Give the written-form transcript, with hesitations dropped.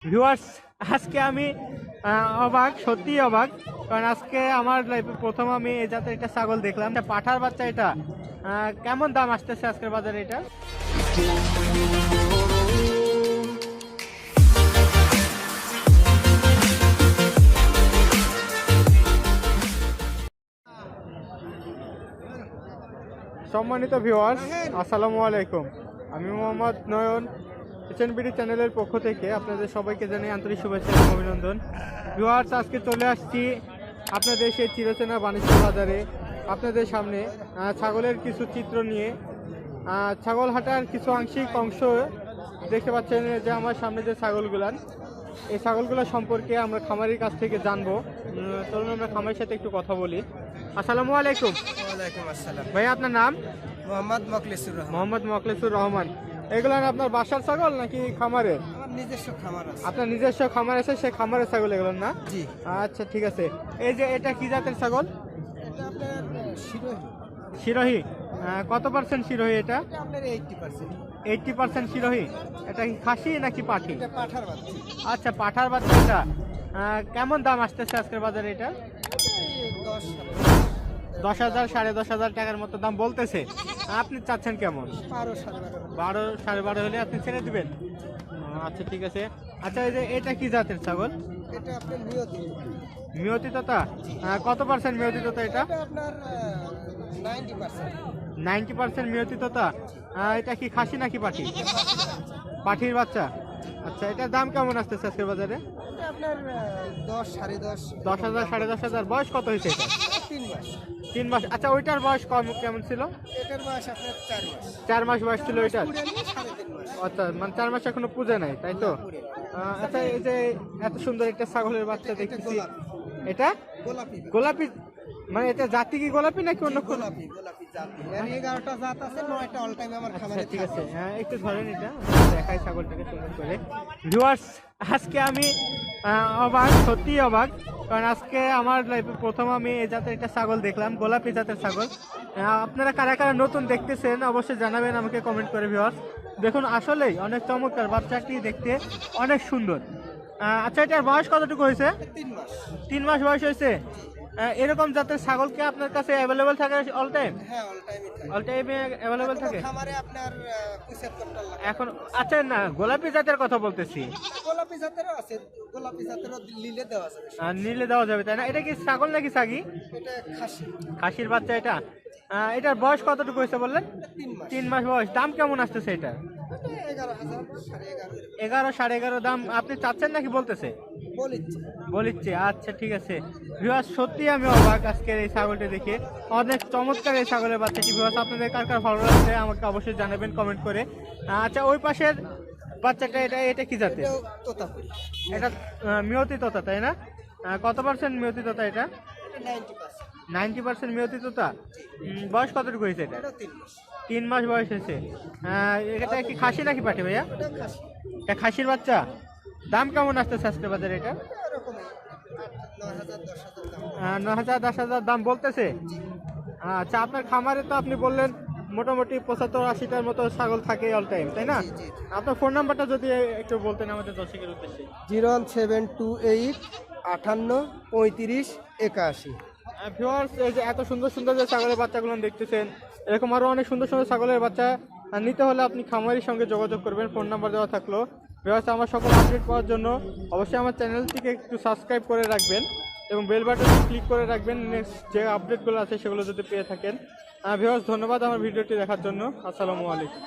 Viewers, আজকে আমি অবাক, সত্যিই অবাক। কারণ আজকে আমার লাইফে প্রথম আমি এই জাতের একটা ছাগল দেখলাম, এটা পাঠার বাচ্চা। এটা কেমন দাম আসতেছে আজকের বাজারে এটা? সম্মানিত ভিউয়ার্স, আসসালামু আলাইকুম। আমি মোহাম্মদ নয়ন, কিচেনবিডি চ্যানেলের পক্ষ থেকে আপনাদের সবাইকে জানাই আন্তরিক শুভেচ্ছা এবং অভিনন্দন। ভিউয়ার্স, আজকে চলে আসছি আপনাদের সেই চিরচেনা বাণিজ্য বাজারে আপনাদের সামনে ছাগলের কিছু চিত্র নিয়ে। ছাগল হাটার কিছু আংশিক অংশ দেখতে পাচ্ছেন যে আমার সামনে যে ছাগলগুলান, এই ছাগলগুলো সম্পর্কে আমরা খামারির কাছ থেকে জানবো। চলুন আমরা খামারের সাথে একটু কথা বলি। আসসালামু আলাইকুম। ওয়ালাইকুম আসসালাম। ভাই, আপনার নাম? মোহাম্মদ মখলেসুর রহমান। মোহাম্মদ মখলেসুর রহমান। এগুলো আপনার বাসার ছাগল নাকি খামারের? আমার নিজস্ব খামার আছে। আপনার নিজস্ব খামার আছে, সে খামারের ছাগল এগুলো না? জি। আচ্ছা, ঠিক আছে। এই যে এটা কি জাতের ছাগল? এটা আপনার শিরোহী। শিরোহী। কত পার্সেন্ট শিরোহী এটা? এটা আপনার 80%। 80% শিরোহী। এটা কি খাসি নাকি পাঠি? এটা পাঠার বাচ্চা। আচ্ছা, পাঠার বাচ্চা। এটা কেমন দাম আসতেছে আজকের বাজারে এটা? এটা এই 10,000 10,500 টাকার মতো দাম বলতেছে। আপনি চাচ্ছেন কেমন? 12 12.5। 12 12.5 হলে আপনি ছেড়ে দিবেন? আচ্ছা, ঠিক আছে। আচ্ছা, এই যে এটা কি জাতের ছাগল? এটা আপনার নিয়তি। মিয়তি তোতা। কত পার্সেন্ট মিয়তি তোতা এটা? এটা আপনার 90%। 90% মিয়তি তোতা। এটা কি খাসি নাকি পাঠি? পাঠির বাচ্চা। আচ্ছা, এটার দাম কেমন আসতেছে আজকের বাজারে? এটা আপনার 10 10.5। 10,000 10,500। বয়স কত হয়েছে এটা? 3 মাস। 3 মাস। আচ্ছা, ওইটার বয়স কেমন ছিল? এটার বয়স আপনার 4 মাস। 4 মাস বয়স ছিল ওইটার? পুরে নিয়ে 3.5 মাস। আচ্ছা, মানে 4 মাস এখনো পুজো নাই, তাই তো? পুরে। আচ্ছা, এই যে এত সুন্দর একটা ছাগলের বাচ্চা এটা দেখতেছি, গোলাপি। এটা গোলাপি। গোলাপি। মানে এটা জাতি কি গোলাপি নাকি অন্য কোনো? গোলাপি জাতি। এর 11টা জাত আছে, 9টা অল টাইম আমার আচ্ছা, খামারে ঠিক আছে। থাকে। হ্যাঁ, একটু ধরেন, এটা দেখাই ছাগলটাকে সুন্দর করে। ভিউয়ার্স, আজকে আমি অবাক, সত্যিই অবাক। কারণ আজকে আমার লাইফে প্রথম আমি এই জাতের একটা ছাগল দেখলাম, গোলাপি জাতের ছাগল। আপনারা কারা কারা নতুন দেখতেছেন অবশ্যই জানাবেন আমাকে কমেন্ট করে। ভিউয়ার্স, দেখুন, আসলেই অনেক চমৎকার, বাচ্চাটি দেখতে অনেক সুন্দর। আচ্ছা, এটার বয়স কতটুকু হয়েছে? 3 মাস। 3 মাস বয়স হয়েছে। এরকম জাতের ছাগল কি আপনার কাছে অ্যাভেলেবেল থাকে অল টাইম? হ্যাঁ, অল টাইমই থাকে। অল টাইমে অ্যাভেলেবেল থাকে খামারে আপনার 75টা লাগে। এখন? আচ্ছা, না, গোলাপি জাতের কথা বলতেছি। গোলাপি জাতেরও আছে, গোলাপি জাতেরও লিলে দেওয়া আছে। নিলে দেওয়া যাবে, তাই না? এটা কি ছাগল নাকি ছাগি? এটা খাসি। খাসির বাচ্চা এটা। এটার বয়স কতটুকু হয়েছে বললেন? এটা 3 মাস। 3 মাস বয়স। দাম কেমন আসতেছে এটা? এটা 11,000 11.5 11 11.5 দাম আপনি চাচ্ছেন নাকি বলতেছে? বলিচ্ছে। বলিচ্ছে। আচ্ছা, ঠিক আছে। ভিউয়ার্স, সত্যি আমি অবাক আজকের এই ছাগলটা দেখে। অনেক চমৎকার এই ছাগলের বাচ্চাটি। ভিউয়ার্স, আপনাদের কার কার ভালো লাগছে আমাকে অবশ্যই জানাবেন কমেন্ট করে। আচ্ছা, ওই পাশের বাচ্চাটা, এটা কি জাতের? এটাও তোতাপুরি। এটা মিয়তি তোতা, তাই না? কত পার্সেন্ট মিয়তি তোতা এটা? এটা 90%। 90% মিয়তি তোতা। বয়স কতটুকু হয়েছে এটা? এটাও 3 মাস। 3 মাস বয়স হয়েছে। এটা কি খাসি নাকি পাঠি ভাইয়া? এটা খাসি। এটা খাসির বাচ্চা। দাম কেমন আসতেছে আজকের বাজারে এটা? এরকমই 9,000 10,000 দাম। 9,000 10,000 দাম বলতেছে। আচ্ছা, আপনার খামারে তো আপনি বললেন মোটামুটি 75-80টার মতো ছাগল থাকে অল টাইম, তাই না? জি, জি। আপনার ফোন নাম্বারটা যদি একটু বলতেন আমাদের দর্শকের উদ্দেশ্যে। 01728 58 35 81। ভিউয়ার্স, এই যে এত সুন্দর সুন্দর যে ছাগলের বাচ্চাগুলো দেখতেছেন, এরকম আরো অনেক সুন্দর সুন্দর ছাগলের বাচ্চা নিতে হলে আপনি খামারির সঙ্গে যোগাযোগ করবেন। ফোন নাম্বার দেওয়া থাকলো। ভিউয়ার্স, আমার সকল আপডেট পাওয়ার জন্য অবশ্যই আমার চ্যানেলটিকে একটু সাবস্ক্রাইব করে রাখবেন এবং বেল বাটনে ক্লিক করে রাখবেন, নেক্সট যে আপডেটগুলো আছে সেগুলো যদি পেয়ে থাকেন। ভিউয়ার্স, ধন্যবাদ আমার ভিডিওটি দেখার জন্য। আসসালামু আলাইকুম।